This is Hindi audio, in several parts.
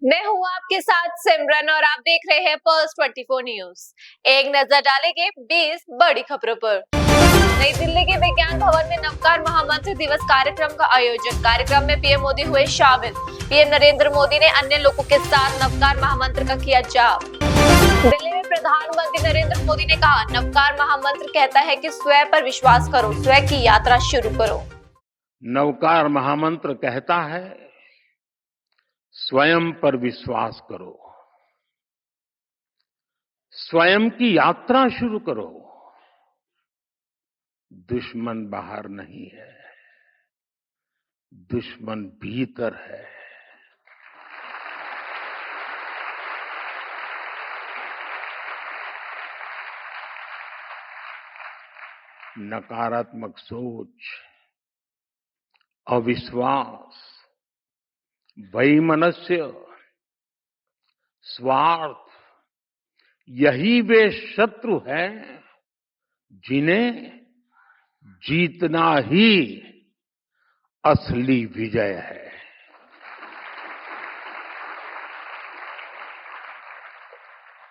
मैं हूँ आपके साथ सिमरन और आप देख रहे हैं पल्स 24 न्यूज। एक नजर डालेंगे 20 बड़ी खबरों पर। नई दिल्ली के विज्ञान भवन में नवकार महामंत्र दिवस कार्यक्रम का आयोजन। कार्यक्रम में पीएम मोदी हुए शामिल। पीएम नरेंद्र मोदी ने अन्य लोगों के साथ नवकार महामंत्र का किया जाप। दिल्ली में प्रधानमंत्री नरेंद्र मोदी ने कहा, नवकार महामंत्र कहता है कि स्वयं पर विश्वास करो, स्वयं की यात्रा शुरू करो। नवकार महामंत्र कहता है, स्वयं पर विश्वास करो, स्वयं की यात्रा शुरू करो। दुश्मन बाहर नहीं है, दुश्मन भीतर है। नकारात्मक सोच, अविश्वास, वैमनस्य, स्वार्थ, यही वे शत्रु हैं जिन्हें जीतना ही असली विजय है।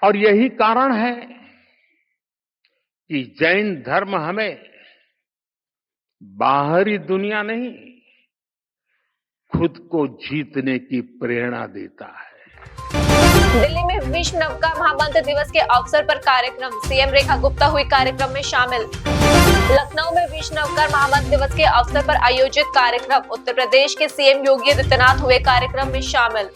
और यही कारण है कि जैन धर्म हमें बाहरी दुनिया नहीं, खुद को जीतने की प्रेरणा देता है। दिल्ली में विश्व नवकार महामंत्र दिवस के अवसर पर कार्यक्रम। सीएम रेखा गुप्ता हुई कार्यक्रम में शामिल। लखनऊ में विश्व नवकार महामंत्र दिवस के अवसर पर आयोजित कार्यक्रम। उत्तर प्रदेश के सीएम योगी आदित्यनाथ हुए कार्यक्रम में शामिल।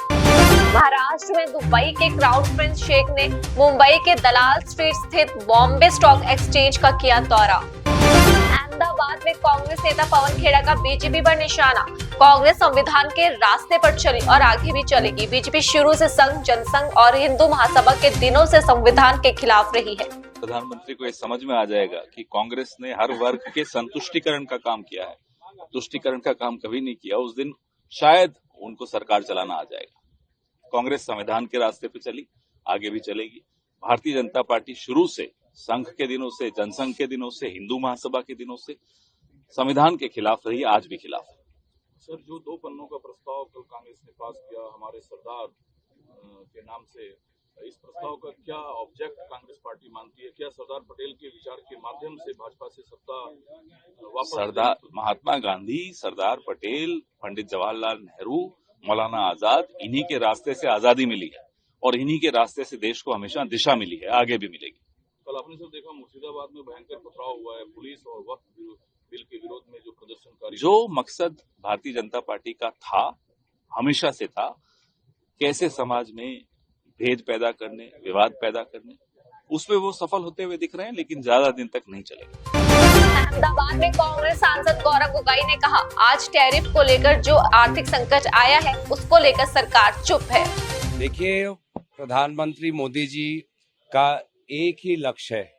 महाराष्ट्र में दुबई के क्राउन प्रिंस शेख ने मुंबई के दलाल स्ट्रीट स्थित बॉम्बे स्टॉक एक्सचेंज का किया दौरा। अहमदाबाद में कांग्रेस नेता पवन खेड़ा का बीजेपी पर निशाना। कांग्रेस संविधान के रास्ते पर चली और आगे भी चलेगी। बीजेपी शुरू से संघ, जनसंघ और हिंदू महासभा के दिनों से संविधान के खिलाफ रही है। प्रधानमंत्री को ये समझ में आ जाएगा कि कांग्रेस ने हर वर्ग के संतुष्टिकरण का काम किया है, तुष्टिकरण का काम कभी नहीं किया। उस दिन शायद उनको सरकार चलाना आ जाएगा। कांग्रेस संविधान के रास्ते पे चली, आगे भी चलेगी। भारतीय जनता पार्टी शुरू से संघ के दिनों से, जनसंघ के दिनों से, हिंदू महासभा के दिनों से संविधान के खिलाफ रही, आज भी खिलाफ है। सर, जो 2 पन्नों का प्रस्ताव कल कांग्रेस ने पास किया हमारे सरदार के नाम से, इस प्रस्ताव का क्या ऑब्जेक्ट कांग्रेस पार्टी मानती है? क्या सरदार पटेल के विचार के माध्यम से भाजपा से सत्ता वापस? सरदार महात्मा गांधी, सरदार पटेल, पंडित जवाहरलाल नेहरू, मौलाना आजाद, इन्हीं के रास्ते से आजादी मिली है और इन्हीं के रास्ते से देश को हमेशा दिशा मिली है, आगे भी मिलेगी। कल आपने सब देखा, मुर्शिदाबाद में भयंकर पथराव हुआ है। पुलिस और वक्फ बिल के विरोध में जो प्रदर्शनकारी, जो मकसद भारतीय जनता पार्टी का था, हमेशा से था, कैसे समाज में भेद पैदा करने, विवाद पैदा करने, उसमें वो सफल होते हुए दिख रहे हैं, लेकिन ज्यादा दिन तक नहीं चलेगा। अहमदाबाद में कांग्रेस सांसद गौरव गोगोई ने कहा, आज टैरिफ को लेकर जो आर्थिक संकट आया है उसको लेकर सरकार चुप है। देखिए, प्रधानमंत्री मोदी जी का एक ही लक्ष्य है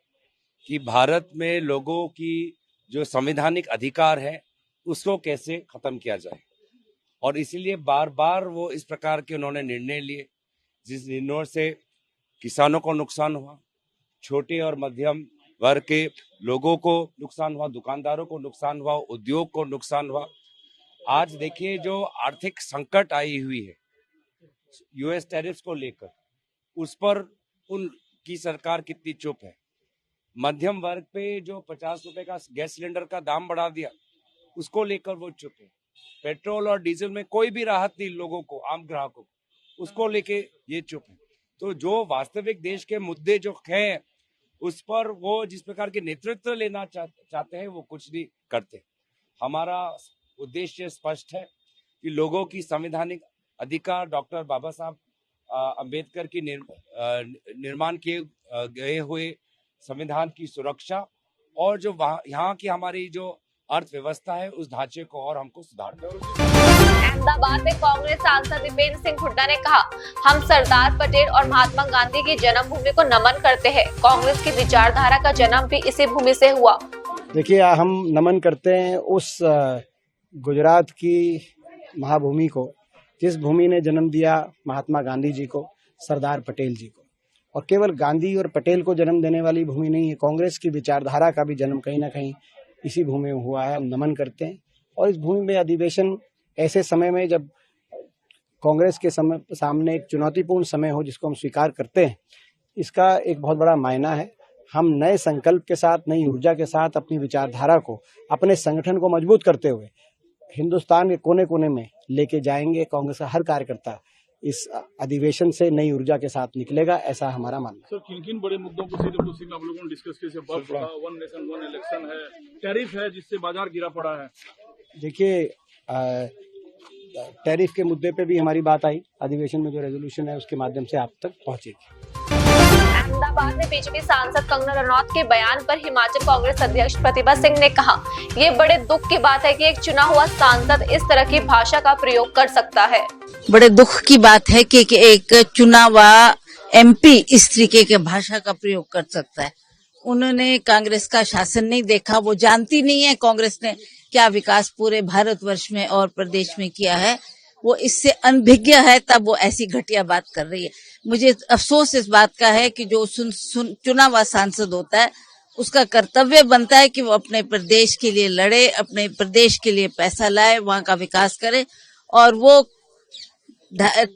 कि भारत में लोगों की जो संवैधानिक अधिकार है उसको कैसे खत्म किया जाए, और इसीलिए बार बार वो इस प्रकार के उन्होंने निर्णय लिए, जिस निर्णय से किसानों को नुकसान हुआ, छोटे और मध्यम वर्ग के लोगों को नुकसान हुआ, दुकानदारों को नुकसान हुआ, उद्योग को नुकसान हुआ। आज देखिए, जो आर्थिक संकट आई हुई है यूएस टैरिफ्स को लेकर, उस पर उनकी सरकार कितनी चुप है। मध्यम वर्ग पे जो 50 रुपए का गैस सिलेंडर का दाम बढ़ा दिया, उसको लेकर वो चुप है। पेट्रोल और डीजल में कोई भी राहत नहीं लोगों को, आम ग्राहकों को, उसको लेके ये चुप है। तो जो वास्तविक देश के मुद्दे जो हैं, उस पर वो जिस प्रकार के नेतृत्व लेना चाहते हैं, वो कुछ नहीं करते। हमारा उद्देश्य स्पष्ट है कि लोगों की संवैधानिक अधिकार, डॉक्टर बाबा साहब अम्बेडकर की निर्माण किए गए हुए संविधान की सुरक्षा, और जो यहाँ की हमारी जो अर्थव्यवस्था है, उस ढांचे को और हमको सुधारना है। अहमदाबाद में कांग्रेस सांसद दीपेंद्र सिंह हुड्डा ने कहा, हम सरदार पटेल और महात्मा गांधी की जन्मभूमि को नमन करते हैं। कांग्रेस की विचारधारा का जन्म भी इसी भूमि से हुआ। देखिए, हम नमन करते हैं उस गुजरात की महाभूमि को, जिस भूमि ने जन्म दिया महात्मा गांधी जी को, सरदार पटेल जी को। और केवल गांधी और पटेल को जन्म देने वाली भूमि नहीं है, कांग्रेस की विचारधारा का भी जन्म कहीं ना कहीं इसी भूमि में हुआ है। हम नमन करते हैं। और इस भूमि में अधिवेशन ऐसे समय में जब कांग्रेस के सामने एक चुनौतीपूर्ण समय हो, जिसको हम स्वीकार करते हैं, इसका एक बहुत बड़ा मायना है। हम नए संकल्प के साथ, नई ऊर्जा के साथ अपनी विचारधारा को, अपने संगठन को मजबूत करते हुए हिंदुस्तान के कोने कोने में लेके जाएंगे। कांग्रेस का हर कार्यकर्ता इस अधिवेशन से नई ऊर्जा के साथ निकलेगा, ऐसा हमारा मानना है। सर, किन बड़े मुद्दों को सीधे में आप लोगों ने डिस्कस किया? बर्फ का, वन नेशन वन इलेक्शन है, टैरिफ है जिससे बाजार गिरा पड़ा है। देखिए, टैरिफ के मुद्दे पे भी हमारी बात आई। अधिवेशन में जो रेजोल्यूशन है उसके माध्यम से आप तक पहुंचेगी। अहमदाबाद में बीजेपी सांसद कंगना रनौत के बयान पर हिमाचल कांग्रेस अध्यक्ष प्रतिभा सिंह ने कहा, ये बड़े दुख की बात है कि एक चुना हुआ सांसद इस तरह की भाषा का प्रयोग कर सकता है। बड़े दुख की बात है कि एक चुना हुआ एमपी इस तरीके के भाषा का प्रयोग कर सकता है। उन्होंने कांग्रेस का शासन नहीं देखा, वो जानती नहीं है कांग्रेस ने क्या विकास पूरे भारतवर्ष में और प्रदेश में किया है। वो इससे अनभिज्ञ है, तब वो ऐसी घटिया बात कर रही है। मुझे अफसोस इस बात का है कि जो चुना हुआ सांसद होता है उसका कर्तव्य बनता है कि वो अपने प्रदेश के लिए लड़े, अपने प्रदेश के लिए पैसा लाए, वहां का विकास करे। और वो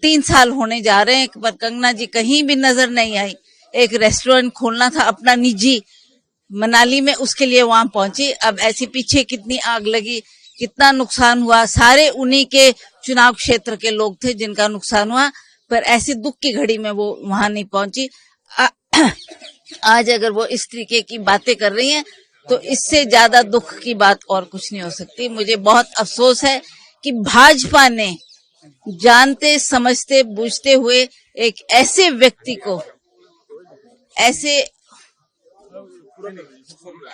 3 साल होने जा रहे हैं, पर कंगना जी कहीं भी नजर नहीं आई। एक रेस्टोरेंट खोलना था अपना निजी मनाली में, उसके लिए वहां पहुंची। अब ऐसी पीछे कितनी आग लगी, कितना नुकसान हुआ, सारे उन्हीं के चुनाव क्षेत्र के लोग थे जिनका नुकसान हुआ, पर ऐसी दुख की घड़ी में वो वहां नहीं पहुंची। आज अगर वो इस तरीके की बातें कर रही हैं तो इससे ज्यादा दुख की बात और कुछ नहीं हो सकती। मुझे बहुत अफसोस है कि भाजपा ने जानते समझते बूझते हुए एक ऐसे व्यक्ति को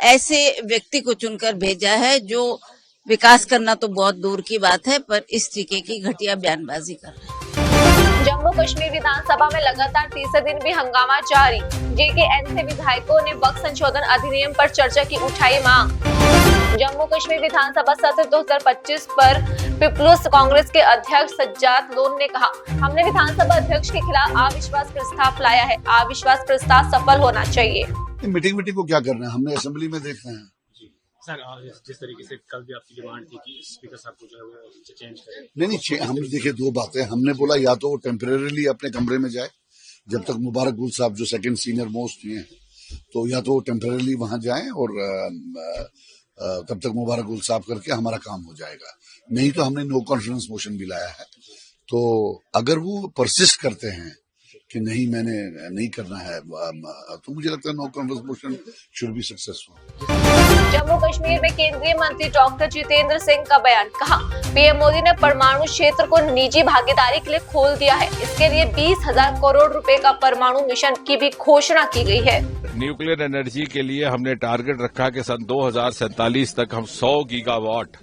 ऐसे व्यक्ति को चुनकर भेजा है जो विकास करना तो बहुत दूर की बात है, पर इस तरीके की घटिया बयानबाजी कर रहा है। जम्मू कश्मीर विधानसभा में लगातार तीसरे दिन भी हंगामा जारी। जेकेएन से विधायकों ने वक्फ संशोधन अधिनियम पर चर्चा की उठाई मांग। जम्मू कश्मीर विधानसभा सत्र 2025 पर पीपुल्स कांग्रेस के अध्यक्ष सज्जाद लोन ने कहा, हमने विधानसभा अध्यक्ष के खिलाफ अविश्वास प्रस्ताव लाया है। अविश्वास प्रस्ताव सफल होना चाहिए। मीटिंग को क्या करना है, हमने असेंबली में देखना है। सर, जिस तरीके से कल भी आपकी डिमांड थी कि स्पीकर साहब को जो है चेंज करें। नहीं, हमने देखिए 2 बातें। हमने बोला या तो टेम्परेरीली अपने कमरे में जाए, जब तक मुबारक गुल साहब जो सेकंड सीनियर मोस्ट हैं, तो या तो टेम्परेरीली वहां जाएं और तब तक मुबारक गुल साहब करके हमारा काम हो जाएगा। नहीं तो हमने नो कॉन्फिडेंस मोशन भी लाया है। तो अगर वो परसिस्ट करते हैं कि नहीं मैंने नहीं करना है, तो मुझे लगता है no confidence motion should be successful. Jammu Kashmir में केंद्रीय मंत्री डॉक्टर जितेंद्र सिंह का बयान, कहा पीएम मोदी ने परमाणु क्षेत्र को निजी भागीदारी के लिए खोल दिया है। इसके लिए 20,000 करोड़ रुपए का परमाणु मिशन की भी घोषणा की गई है। न्यूक्लियर एनर्जी के लिए हमने टारगेट रखा कि सन 2047 तक हम 100 गीगावाट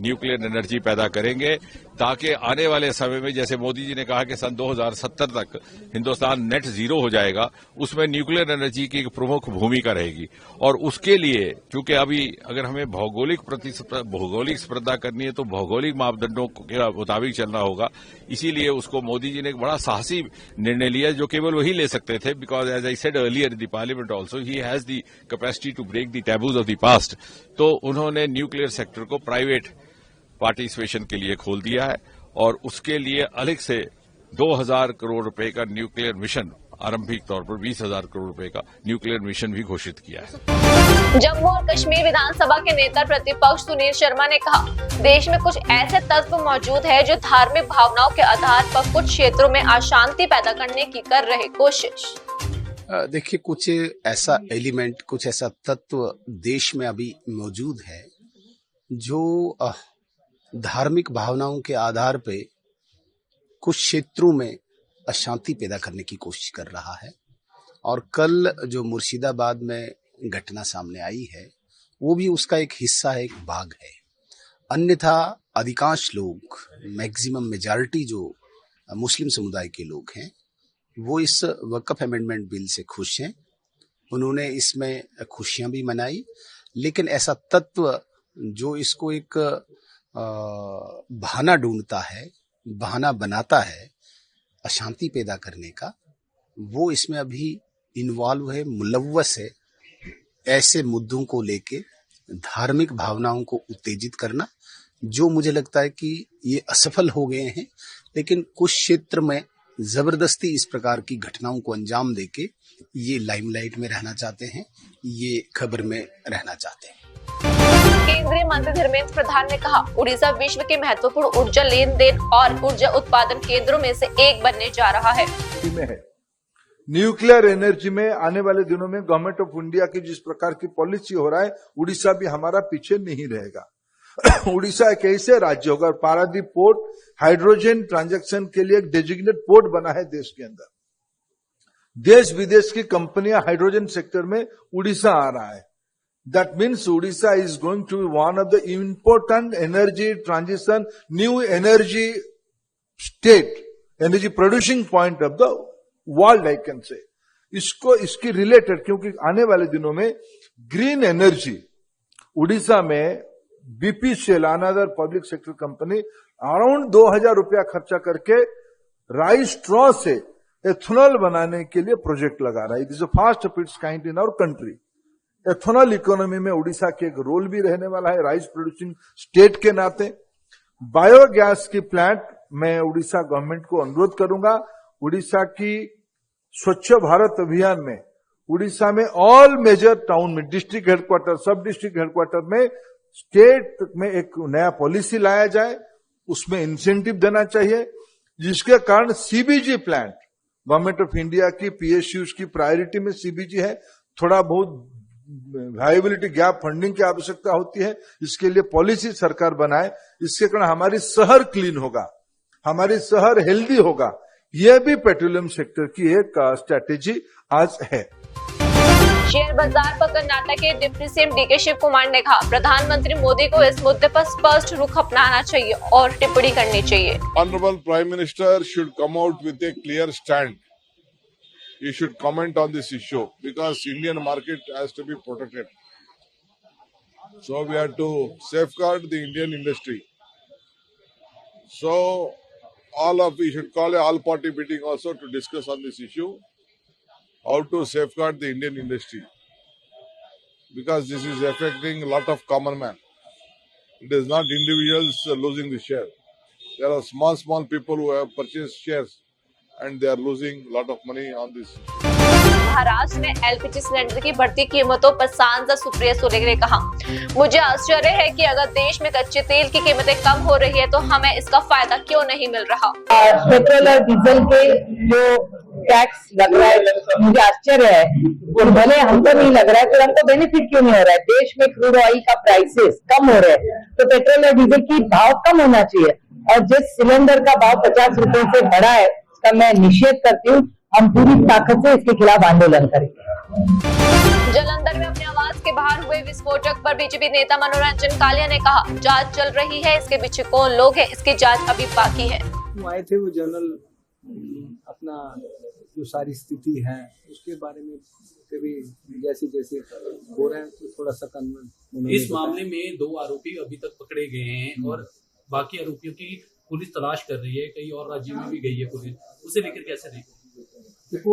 न्यूक्लियर एनर्जी पैदा करेंगे, ताकि आने वाले समय में, जैसे मोदी जी ने कहा कि सन 2070 तक हिंदुस्तान नेट जीरो हो जाएगा, उसमें न्यूक्लियर एनर्जी की एक प्रमुख भूमिका रहेगी। और उसके लिए चूंकि अभी अगर हमें भौगोलिक स्पर्धा करनी है तो भौगोलिक मापदंडों के मुताबिक चलना होगा। इसीलिए उसको मोदी जी ने एक बड़ा साहसी निर्णय लिया जो केवल वही ले सकते थे, because as I said earlier in the parliament also he has the capacity to break the taboos of the past. तो उन्होंने न्यूक्लियर सेक्टर को प्राइवेट पार्टिसिपेशन के लिए खोल दिया है और उसके लिए अलग से 2,000 करोड़ रुपए का न्यूक्लियर मिशन, आरंभिक तौर पर 20,000 करोड़ रुपए का न्यूक्लियर मिशन भी घोषित किया है। जम्मू और कश्मीर विधानसभा के नेता प्रतिपक्ष सुनील शर्मा ने कहा, देश में कुछ ऐसे तत्व मौजूद हैं जो धार्मिक भावनाओं के आधार पर कुछ क्षेत्रों में अशांति पैदा करने की कर रहे कोशिश। देखिए, कुछ ऐसा एलिमेंट, कुछ ऐसा तत्व देश में अभी मौजूद है जो धार्मिक भावनाओं के आधार पे कुछ क्षेत्रों में अशांति पैदा करने की कोशिश कर रहा है। और कल जो मुर्शिदाबाद में घटना सामने आई है वो भी उसका एक हिस्सा है, एक भाग है। अन्यथा अधिकांश लोग, मैक्सिमम मेजॉरिटी जो मुस्लिम समुदाय के लोग हैं, वो इस वक्फ अमेंडमेंट बिल से खुश हैं। उन्होंने इसमें खुशियां भी मनाई, लेकिन ऐसा तत्व जो इसको एक बहाना ढूंढता है, बहाना बनाता है अशांति पैदा करने का, वो इसमें अभी इन्वॉल्व है, मुलव्वस है। ऐसे मुद्दों को लेके धार्मिक भावनाओं को उत्तेजित करना, जो मुझे लगता है कि ये असफल हो गए हैं, लेकिन कुछ क्षेत्र में जबरदस्ती इस प्रकार की घटनाओं को अंजाम देके ये लाइमलाइट में रहना चाहते हैं, ये खबर में रहना चाहते हैं। केंद्रीय मंत्री धर्मेंद्र प्रधान ने कहा, उड़ीसा विश्व के महत्वपूर्ण ऊर्जा लेन देन और ऊर्जा उत्पादन केंद्रों में से एक बनने जा रहा है। न्यूक्लियर एनर्जी में आने वाले दिनों में गवर्नमेंट ऑफ इंडिया की जिस प्रकार की पॉलिसी हो रहा है, उड़ीसा भी हमारा पीछे नहीं रहेगा। उड़ीसा एक ऐसे राज्य होगा, और पारादीप पोर्ट हाइड्रोजन ट्रांजैक्शन के लिए एक डेजिग्नेट पोर्ट बना है देश के अंदर। देश विदेश की कंपनियां हाइड्रोजन सेक्टर में उड़ीसा आ रहा है। That means Odisha is going to be one of the important energy transition, new energy state, energy producing point of the world, I can say. इसकी रिलेटेड, क्योंकि आने वाले दिनों में ग्रीन एनर्जी उड़ीसा में BPCL, another public sector company, around 2000 रुपया खर्चा करके राइस स्ट्रॉ से एथेनॉल बनाने के लिए प्रोजेक्ट लगा रहा है। It is a first of its kind in our country. Ethanol economy में उड़ीसा के एक रोल भी रहने वाला है, राइस प्रोड्यूसिंग स्टेट के नाते। बायोगैस की प्लांट मैं उड़ीसा गवर्नमेंट को अनुरोध करूंगा, उड़ीसा की स्वच्छ भारत अभियान में उड़ीसा में ऑल मेजर टाउन में, डिस्ट्रिक्ट हेडक्वार्टर, सब डिस्ट्रिक्ट हेडक्वार्टर में, स्टेट में एक नया पॉलिसी लाया जाए, उसमें इंसेंटिव देना चाहिए, जिसके कारण CBG plant, government of India की पीएसयूज की प्रायोरिटी में सीबीजी है। थोड़ा बहुत वायबिलिटी गैप फंडिंग की आवश्यकता होती है, इसके लिए पॉलिसी सरकार बनाए। इसके कारण हमारी शहर क्लीन होगा, हमारी शहर हेल्दी होगा। यह भी पेट्रोलियम सेक्टर की एक स्ट्रैटेजी आज है। शेयर बाजार पर कर्नाटक के deputy CM D K Shiv Kumar ने कहा, प्रधानमंत्री मोदी को इस मुद्दे पर स्पष्ट रुख अपनाना चाहिए और टिप्पणी करनी चाहिए। Honourable prime minister should come out with A clear stand. He should comment on this issue because Indian market has to be protected. So we have to safeguard the Indian industry. So we should call a all-party meeting also to discuss on this issue, how to safeguard the Indian industry, because this is affecting a lot of common man. It is not individuals losing the share. There are small people who have purchased shares and they are losing a lot of money on this. Maharashtra में एलपीजी सिलेंडर की बढ़ती कीमतों पर सांसद सुप्रिया सुले ने कहा, मुझे आश्चर्य है कि अगर देश में कच्चे तेल की कीमतें कम हो रही है तो हमें इसका फायदा क्यों नहीं मिल रहा। पेट्रोल और डीजल के जो टैक्स लग रहा है, मुझे आश्चर्य है, और भले हमको नहीं लग रहा है तो हमको बेनिफिट क्यों नहीं हो रहा है। देश में क्रूड ऑयल का प्राइसेस कम हो रहे हैं तो पेट्रोल और डीजल की भाव कम होना चाहिए, और जिस सिलेंडर का भाव 50 रुपए से बढ़ा है का मैं निषेध करती हूँ। हम पूरी ताकत से इसके खिलाफ आंदोलन करेंगे। जालंधर में अपने आवास के बाहर हुए विस्फोटक पर बीजेपी नेता मनोरंजन कालिया ने कहा, जांच चल रही है, इसके पीछे कौन लोग हैं इसकी जांच अभी बाकी है। आए थे वो जनरल अपना जो सारी स्थिति है उसके बारे में कभी जैसे जैसे हो रहा है तो थोड़ा सा कन्वर्ट। इस मामले में 2 आरोपी अभी तक पकड़े गए हैं और बाकी आरोपियों की पुलिस तलाश कर रही है, कई और राज्यों में भी गई है पुलिस, उसे लेकर कैसे देखो? देखो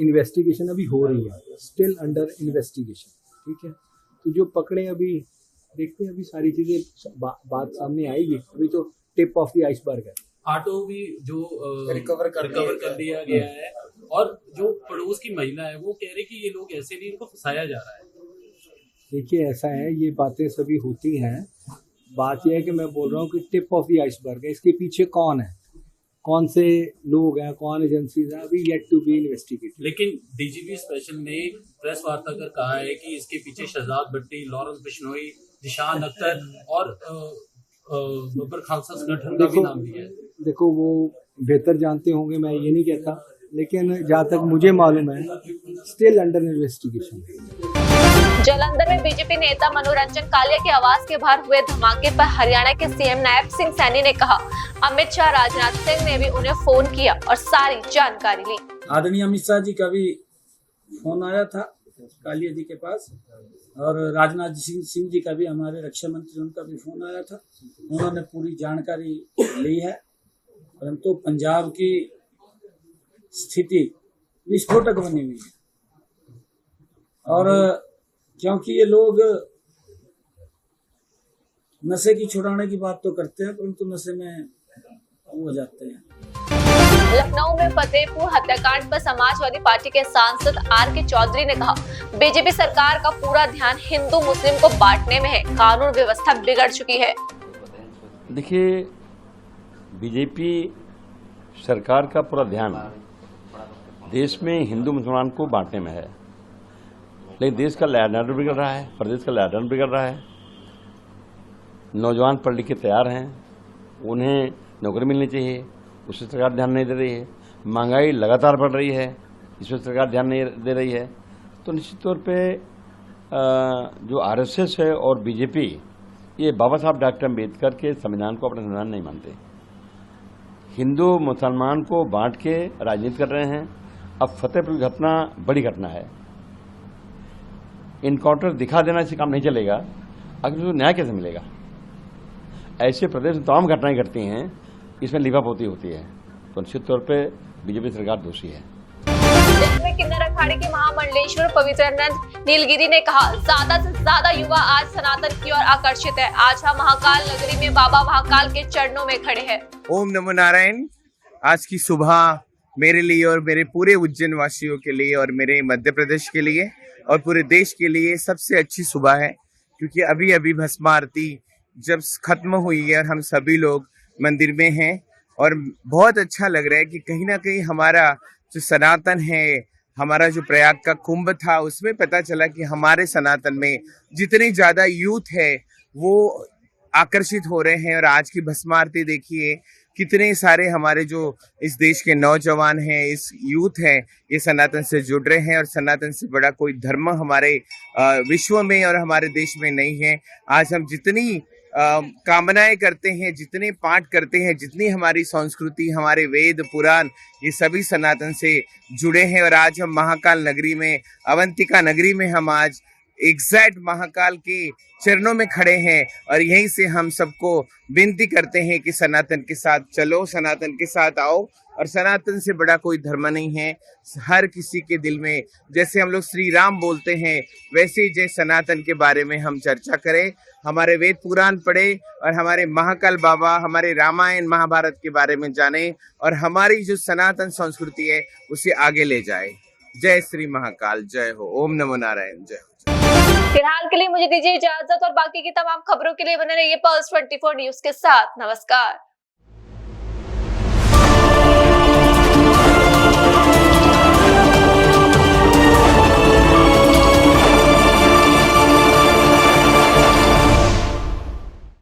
इन्वेस्टिगेशन अभी हो रही है, स्टिल अंडर इन्वेस्टिगेशन, ठीक है। तो जो पकड़े अभी देखते हैं, अभी सारी चीजें बात सामने आएगी। अभी तो टिप ऑफ द आइसबर्ग है। ऑटो भी जो रिकवर कर दिया गया है, और जो पड़ोस की महिला है वो कह रही कि ये लोग ऐसे नहीं, इनको फंसाया जा रहा है। देखिए ऐसा है, ये बातें सभी होती हैं। बात यह है कि मैं बोल रहा हूँ कि टिप ऑफ द आइसबर्ग है, इसके पीछे कौन है, कौन से लोग हैं, कौन एजेंसीज हैं, अभी येट टू बी इन्वेस्टिगेटेड। लेकिन डीजीपी स्पेशल ने प्रेस वार्ता कर कहा है कि इसके पीछे शहजाद भट्टी, लॉरेंस बिश्नोई, निशान अख्तर और बब्बर खालसा संगठन का भी नाम दिया है। देखो वो बेहतर जानते होंगे, मैं ये नहीं कहता, लेकिन जहाँ तक मुझे मालूम है स्टिल अंडर इन्वेस्टिगेशन। जालंधर में बीजेपी नेता मनोरंजन कालिया के आवास के बाहर हुए धमाके पर हरियाणा के सीएम नायब सिंह सैनी ने कहा, अमित शाह, राजनाथ सिंह ने भी उन्हें फोन किया और सारी जानकारी ली। आदरणीय अमित शाह जी का भी फोन आया था कालिया जी के पास, और राजनाथ सिंह जी का भी, हमारे रक्षा मंत्री, उनका भी फोन आया था। उन्होंने पूरी जानकारी ली है, परंतु पंजाब की स्थिति विस्फोटक बनी हुई है, और क्योंकि ये लोग नशे की छुड़ाने की बात तो करते हैं, परंतु नशे में हो जाते हैं। लखनऊ में फतेहपुर हत्याकांड पर समाजवादी पार्टी के सांसद आर.के. चौधरी ने कहा, बीजेपी सरकार का पूरा ध्यान हिंदू मुस्लिम को बांटने में है, कानून व्यवस्था बिगड़ चुकी है। देखिए, बीजेपी सरकार का पूरा ध्यान देश में हिंदू मुसलमान को बांटने में है, लेकिन देश का लॉ एंड ऑर्डर बिगड़ रहा है, प्रदेश का लॉ एंड ऑर्डर बिगड़ रहा है। नौजवान पढ़ लिख के तैयार हैं, उन्हें नौकरी मिलनी चाहिए, उससे सरकार ध्यान नहीं दे रही है। महंगाई लगातार बढ़ रही है, इसमें सरकार ध्यान नहीं दे रही है। तो निश्चित तौर पे जो आरएसएस है और बीजेपी, ये बाबा साहब डॉक्टर अम्बेडकर के संविधान को अपना संविधान नहीं मानते, हिंदू मुसलमान को बांट के राजनीति कर रहे हैं। अब फतेहपुर घटना बड़ी घटना है, इनकाउंटर दिखा देना से काम नहीं चलेगा, अगर उसको न्याय कैसे मिलेगा? ऐसे प्रदेश में तमाम घटनाएं घटती हैं, इसमें लिपापोती होती है, तो निश्चित तौर पे बीजेपी सरकार दोषी है। जिसमें किन्नर अखाड़े के महामंडलेश्वर पवित्रनंद नीलगिरी ने कहा, ज्यादा से ज्यादा युवा आज सनातन की ओर आकर्षित है। आज हम महाकाल नगरी में बाबा महाकाल के चरणों में खड़े हैं। ओम नमो नारायण। आज की सुबह मेरे लिए और मेरे पूरे उज्जैन वासियों के लिए और मेरे मध्य प्रदेश के लिए और पूरे देश के लिए सबसे अच्छी सुबह है, क्योंकि अभी अभी भस्म आरती जब खत्म हुई है और हम सभी लोग मंदिर में हैं और बहुत अच्छा लग रहा है कि कहीं ना कहीं हमारा जो सनातन है, हमारा जो प्रयाग का कुंभ था, उसमें पता चला कि हमारे सनातन में जितनी ज्यादा यूथ है वो आकर्षित हो रहे हैं। और आज की भस्म आरती देखिए, कितने सारे हमारे जो इस देश के नौजवान हैं, इस यूथ हैं, ये सनातन से जुड़ रहे हैं। और सनातन से बड़ा कोई धर्म हमारे विश्व में और हमारे देश में नहीं है। आज हम जितनी कामनाएं करते हैं, जितने पाठ करते हैं, जितनी हमारी संस्कृति, हमारे वेद पुराण, ये सभी सनातन से जुड़े हैं। और आज हम महाकाल नगरी में, अवंतिका नगरी में हम आज एग्जैक्ट महाकाल के चरणों में खड़े हैं और यहीं से हम सबको विनती करते हैं कि सनातन के साथ चलो, सनातन के साथ आओ। और सनातन से बड़ा कोई धर्म नहीं है। हर किसी के दिल में जैसे हम लोग श्री राम बोलते हैं, वैसे ही जय सनातन के बारे में हम चर्चा करें, हमारे वेद पुराण पढ़े और हमारे महाकाल बाबा, हमारे रामायण महाभारत के बारे में जाने और हमारी जो सनातन संस्कृति है उसे आगे ले जाए। जय श्री महाकाल, जय हो। ओम नमो नारायण, जय हो। फिलहाल के लिए मुझे दीजिए इजाजत और बाकी की तमाम खबरों के लिए बने रहिए पल्स 24 न्यूज के साथ। नमस्कार।